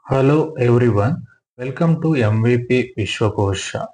Hello everyone, welcome to MVP Vishwakosha.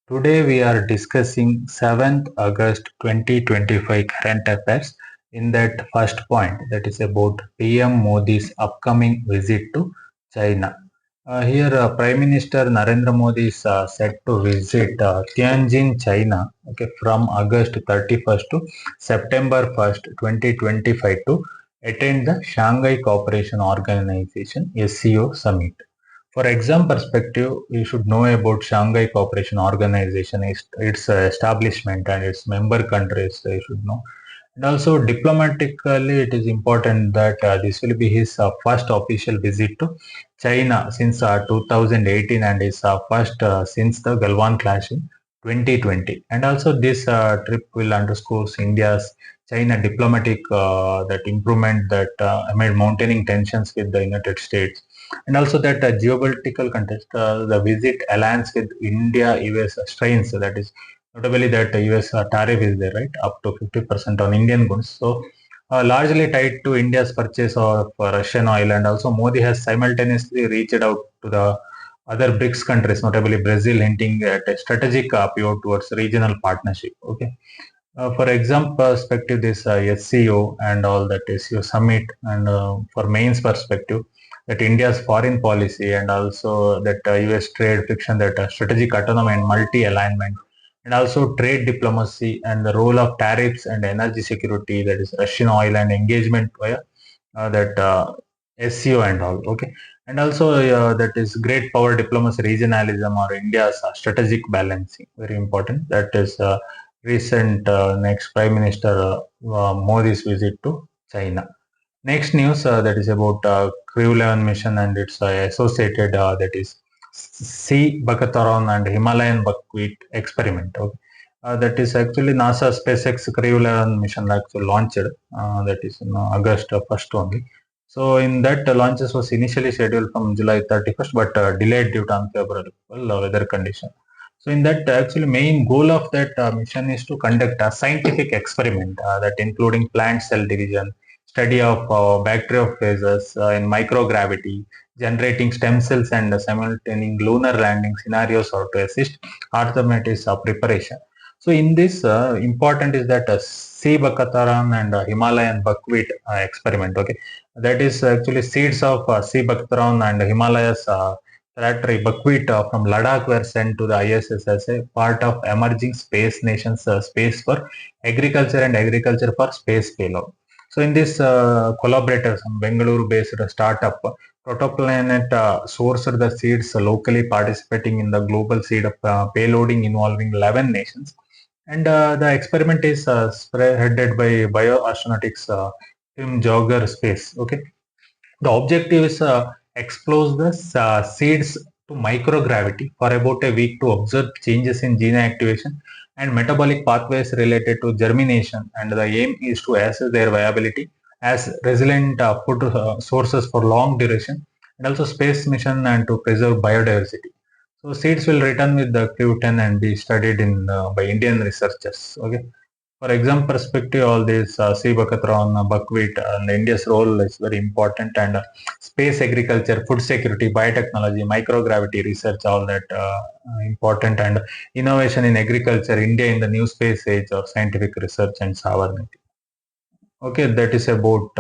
Today we are discussing 7th August 2025 current affairs. In that first point, that is about PM Modi's upcoming visit to China. Here Prime Minister Narendra Modi is set to visit Tianjin, China, okay, from August 31st to September 1st, 2025 to attend the Shanghai Cooperation Organization SCO summit. For exam perspective, you should know about Shanghai Cooperation Organization, its establishment and its member countries. You should know, and also diplomatically, it is important that this will be his first official visit to China since 2018 and his first since the Galwan clash in 2020. And also, this trip will underscore India's China diplomatic that improvement that amid maintaining tensions with the United States, and also that geopolitical context, the visit aligns with India-US strains, that is notably that US tariff is there, right, up to 50% on Indian goods. So largely tied to India's purchase of Russian oil, and also Modi has simultaneously reached out to the other BRICS countries, notably Brazil, hinting at a strategic pivot towards regional partnership. Okay. For exam perspective, this SCO and all that SCO summit, and for mains perspective, that India's foreign policy and also that US trade friction, that strategic autonomy and multi-alignment, and also trade diplomacy and the role of tariffs and energy security, that is Russian oil and engagement via that SCO and all. Okay, and also that is great power diplomacy, regionalism, or India's strategic balancing. Very important. That is recent next Prime Minister Modi's visit to China. Next news that is about Crew 11 mission and its associated that is seabuckthorn and Himalayan buckwheat experiment. Okay. That is actually NASA SpaceX Crew 11 mission actually launched. That is in August 1st only. So in that launches was initially scheduled from July 31st, but delayed due to unfavorable weather condition. So in that actually main goal of that mission is to conduct a scientific experiment that including plant cell division, study of bacteriophages in microgravity, generating stem cells and simultaneous lunar landing scenarios or to assist Artemis preparation. So in this important is that seabuckthorn and Himalayan buckwheat experiment. Okay, that is actually seeds of seabuckthorn and Himalayas trajectory buckwheat from Ladakh were sent to the ISS as a part of emerging space nations space for agriculture and agriculture for space payload. So in this collaborators, Bengaluru-based startup Protoplanet sourced the seeds locally, participating in the global seed payloading involving 11 nations. And the experiment is headed by bioastronautics Tim Jogger Space. Okay, the objective is expose the seeds to microgravity for about a week to observe changes in gene activation and metabolic pathways related to germination, and the aim is to assess their viability as resilient food sources for long duration and also space mission and to preserve biodiversity. So seeds will return with the Crew 10 and be studied in by Indian researchers. Okay. For exam perspective, all this seabuckthorn, buckwheat, and India's role is very important, and space agriculture, food security, biotechnology, microgravity research, all that important, and innovation in agriculture, India in the new space age of scientific research and sovereignty. Okay, that is about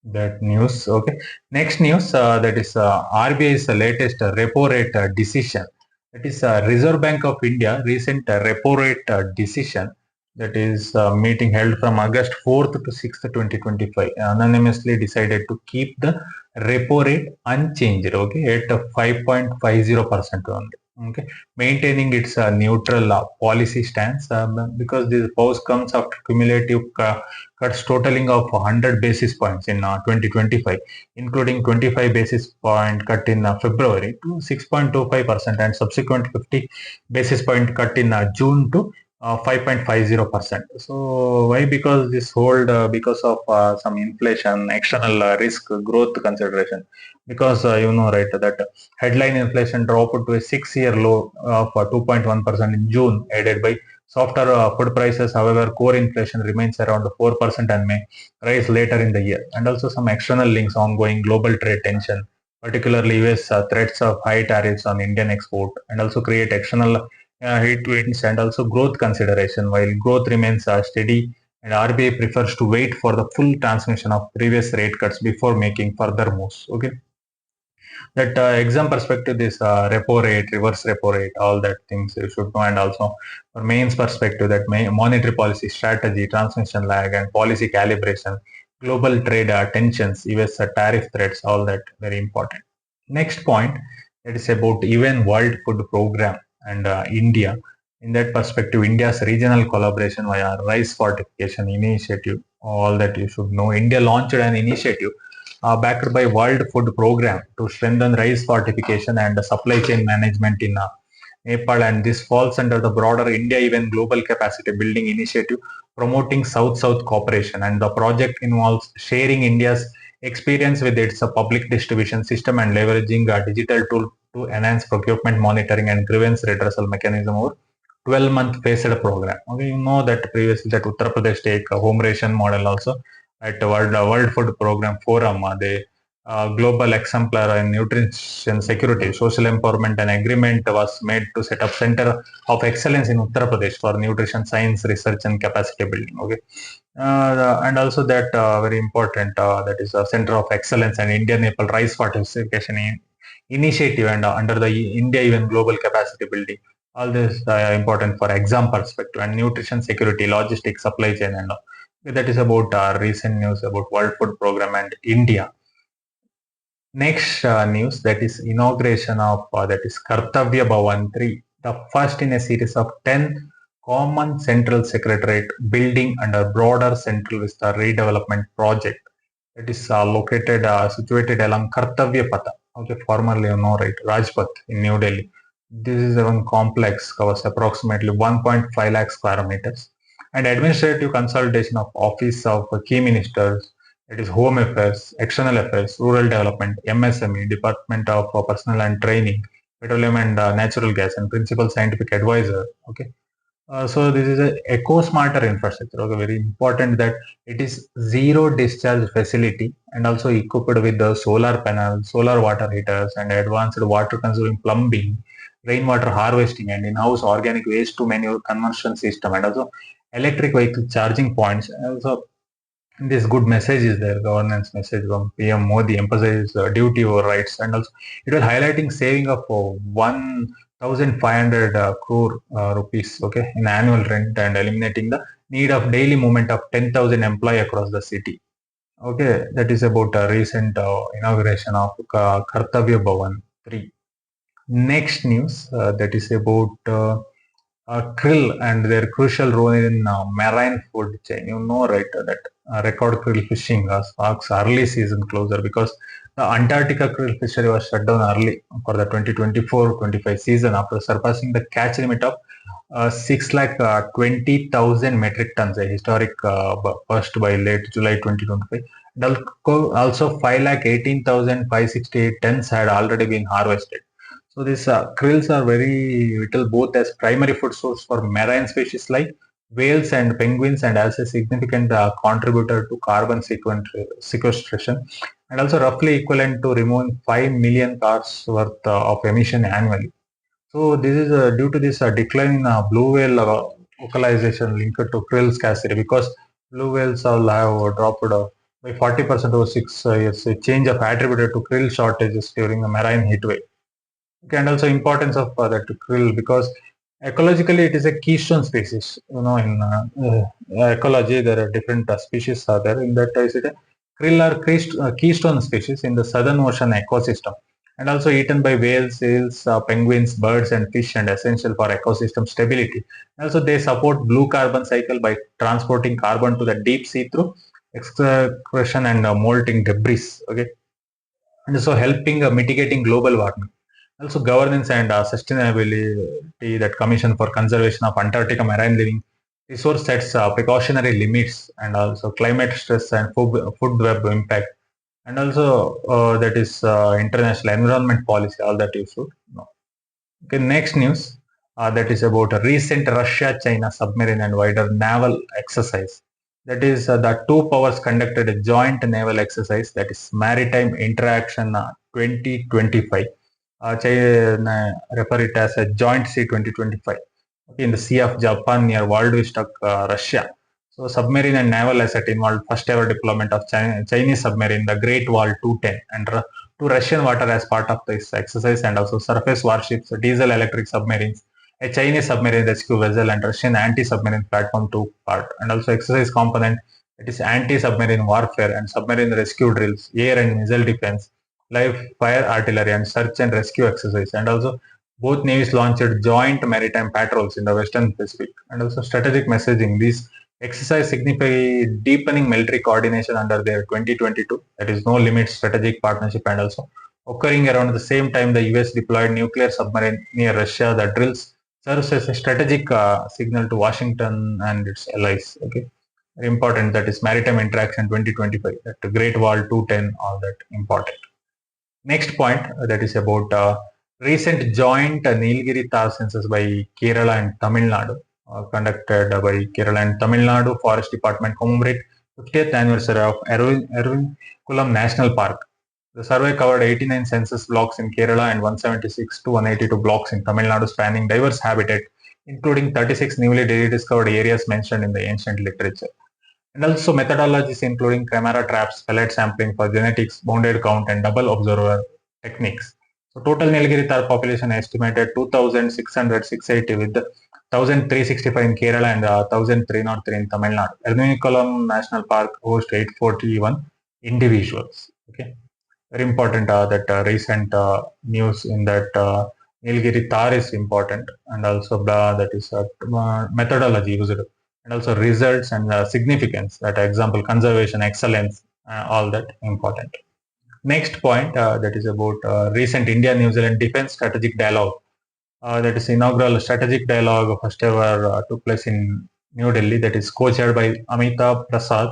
that news. Okay, next news that is RBI's latest repo rate decision. That is Reserve Bank of India recent repo rate decision, that is meeting held from August 4th to 6th, 2025, unanimously decided to keep the repo rate unchanged, okay, at 5.50% only. Okay, maintaining its neutral policy stance because this pause comes after cumulative cuts totaling of 100 basis points in 2025, including 25 basis point cut in February to 6.25% and subsequent 50 basis point cut in June to 5.50%. So why? Because this hold because of some inflation, external risk, growth consideration. Because you know, right, that headline inflation dropped to a 6-year low of 2.1% in June, aided by softer food prices. However, core inflation remains around 4% and may rise later in the year. And also some external links, ongoing global trade tension, particularly US threats of high tariffs on Indian export, and also create external headwinds and also growth consideration. While growth remains steady, and RBI prefers to wait for the full transmission of previous rate cuts before making further moves. Okay, that exam perspective, this repo rate, reverse repo rate, all that things you should know, and also for mains perspective, that monetary policy strategy, transmission lag, and policy calibration, global trade tensions, US tariff threats, all that very important. Next point, that is about UN World Food Program and India. In that perspective, India's regional collaboration via rice fortification initiative, all that you should know. India launched an initiative backed by World Food Program to strengthen rice fortification and supply chain management in Nepal, and this falls under the broader India Even Global Capacity Building Initiative promoting South-South cooperation. And the project involves sharing India's experience with its public distribution system and leveraging a digital tool to enhance procurement monitoring and grievance redressal mechanism over 12-month phased program. Okay, you know that previously that Uttar Pradesh take a home ration model also at the World Food Program Forum. They global exemplar in nutrition security, social empowerment, and agreement was made to set up Center of Excellence in Uttar Pradesh for nutrition science research and capacity building. Okay, and also that very important that is a Center of Excellence and Indian Nepal Rice Fortification Initiative, and under the India Even Global Capacity Building. All this important for exam perspective and nutrition security, logistics, supply chain, and that is about recent news about World Food Program and India. Next news, that is inauguration of that is Kartavyabhavan 3, the first in a series of 10 common central secretariat building under broader Central Vista redevelopment project. It is located situated along Kartavya Patha, okay, formerly you know, right, Rajpath in New Delhi. This is one complex, covers approximately 1.5 lakh square meters, and administrative consolidation of office of key ministers, it is Home Affairs, External Affairs, Rural Development, MSME, Department of Personnel and Training, Petroleum and Natural Gas, and Principal Scientific Advisor. Okay, so this is a eco-smarter infrastructure. Okay, very important that it is zero discharge facility and also equipped with the solar panels, solar water heaters, and advanced water consuming plumbing, rainwater harvesting, and in-house organic waste to manure conversion system, and also electric vehicle charging points. And also this good message is there, governance message from PM Modi emphasizes duty over rights, and also it will highlighting saving of 1,500 crore rupees, okay, in annual rent, and eliminating the need of daily movement of 10,000 employee across the city. Okay, that is about a recent inauguration of Kartavyabhavan 3. Next news, that is about krill and their crucial role in marine food chain. You know, right, that record krill fishing sparks early season closure because the Antarctica krill fishery was shut down early for the 2024-25 season after surpassing the catch limit of 6,20,000 metric tons, a historic first by late July 2025. Also 5,18,568 tons had already been harvested. So these krills are very vital both as primary food source for marine species like whales and penguins, and as a significant contributor to carbon sequestration, and also roughly equivalent to removing 5 million cars worth of emission annually. So this is due to this decline in blue whale localization linked to krill scarcity, because blue whales all have dropped by 40% over 6 years. A change of attributed to krill shortages during the marine heat wave. Okay, and also importance of that krill, because ecologically it is a keystone species. You know, in ecology there are different species are there. In that is it krill are keystone species in the Southern Ocean ecosystem, and also eaten by whales, seals, penguins, birds, and fish, and essential for ecosystem stability. Also, they support blue carbon cycle by transporting carbon to the deep sea through excretion and molting debris. Okay, and so helping mitigating global warming. Also, governance and sustainability, that Commission for Conservation of Antarctica Marine Living Resource sets precautionary limits, and also climate stress and food web impact, and also that is international environment policy, all that you should know. Okay, next news, that is about a recent Russia-China submarine and wider naval exercise. That is the two powers conducted a joint naval exercise, that is Maritime Interaction 2025. Refer it as a Joint Sea 2025. Okay, in the Sea of Japan near Vladivostok, Russia. So submarine and naval asset involved first ever deployment of Chinese submarine, the Great Wall 210, and to Russian water as part of this exercise, and also surface warships, diesel electric submarines, a Chinese submarine rescue vessel, and Russian anti-submarine platform took part. And also exercise component, it is anti-submarine warfare and submarine rescue drills, air and missile defense, live fire artillery, and search and rescue exercise. And also both navies launched joint maritime patrols in the Western Pacific. And also strategic messaging. These exercise signify deepening military coordination under their 2022, that is no limit strategic partnership, and also occurring around the same time the US deployed nuclear submarine near Russia. The drills serves as a strategic signal to Washington and its allies. Okay, very important. That is maritime interaction 2025. That the Great Wall 210, all that important. Next point, that is about recent joint nilgiritahr census by Kerala and Tamil Nadu, conducted by Kerala and Tamil Nadu Forest Department commemorate 50th anniversary of Ervinkulam National Park. The survey covered 89 census blocks in Kerala and 176 to 182 blocks in Tamil Nadu, spanning diverse habitat, including 36 newly rediscovered areas mentioned in the ancient literature. And also methodologies including camera traps, pellet sampling for genetics, bounded count, and double observer techniques. So total Nilgiritahr population estimated 2,680 with 1,365 in Kerala and 1,303 in Tamil Nadu. Ernakulam National Park hosts 841 individuals. Okay, very important that recent news in that Nilgiritahr is important, and also that is methodology used, and also results and significance. That example, conservation, excellence, all that important. Next point, that is about recent India-New Zealand Defence Strategic Dialogue. That is inaugural strategic dialogue first ever took place in New Delhi. That is co-chaired by Amitabh Prasad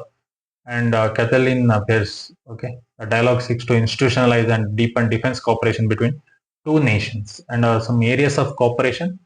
and Kathleen Pierce. Okay, the dialogue seeks to institutionalize and deepen defense cooperation between two nations, and some areas of cooperation: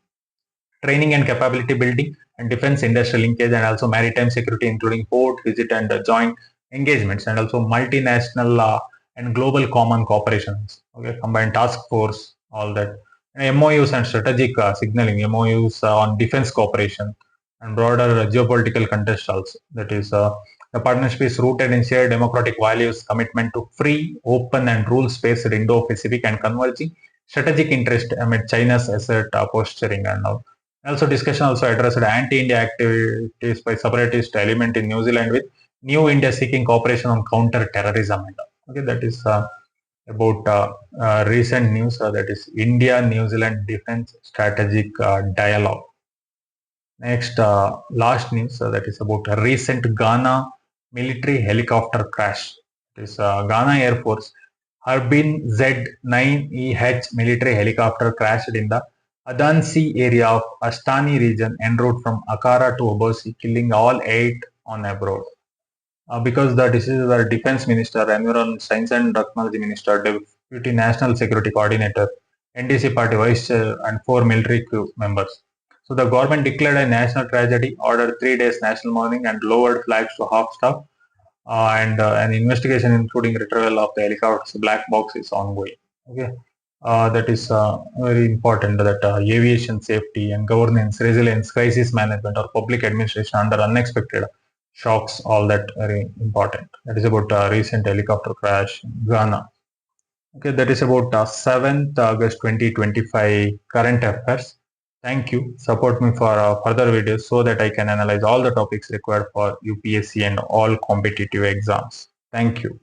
training and capability building, and defense industrial linkage, and also maritime security, including port visit and joint engagements, and also multinational and global common cooperations. Okay, combined task force, all that. And MOUs and strategic signaling, MOUs on defense cooperation and broader geopolitical context also. That is, the partnership is rooted in shared democratic values, commitment to free, open, and rules-based Indo-Pacific, and converging strategic interest amid China's asset posturing and all. Also, discussion also addressed anti-India activities by separatist element in New Zealand, with New India seeking cooperation on counter-terrorism. Okay, that is about recent news. That is India-New Zealand Defense Strategic Dialogue. Next, last news, that is about a recent Ghana military helicopter crash. This Ghana Air Force Harbin Z-9EH military helicopter crashed in the Adansi area of Astani region en route from Akara to Obosi, killing all 8 on abroad. Because the diseases were Defense Minister, Environment, Science and Technology Minister, Deputy National Security Coordinator, NDC Party Vice Chair, and 4 military crew members. So the government declared a national tragedy, ordered 3 days national mourning, and lowered flags to half staff. And an investigation, including retrieval of the helicopter's black box, is ongoing. Okay, that is very important. That aviation safety and governance, resilience, crisis management, or public administration under unexpected shocks, all that very important. That is about recent helicopter crash in Ghana. Okay, that is about 7th August 2025 current affairs. Thank you. Support me for further videos so that I can analyze all the topics required for UPSC and all competitive exams. Thank you.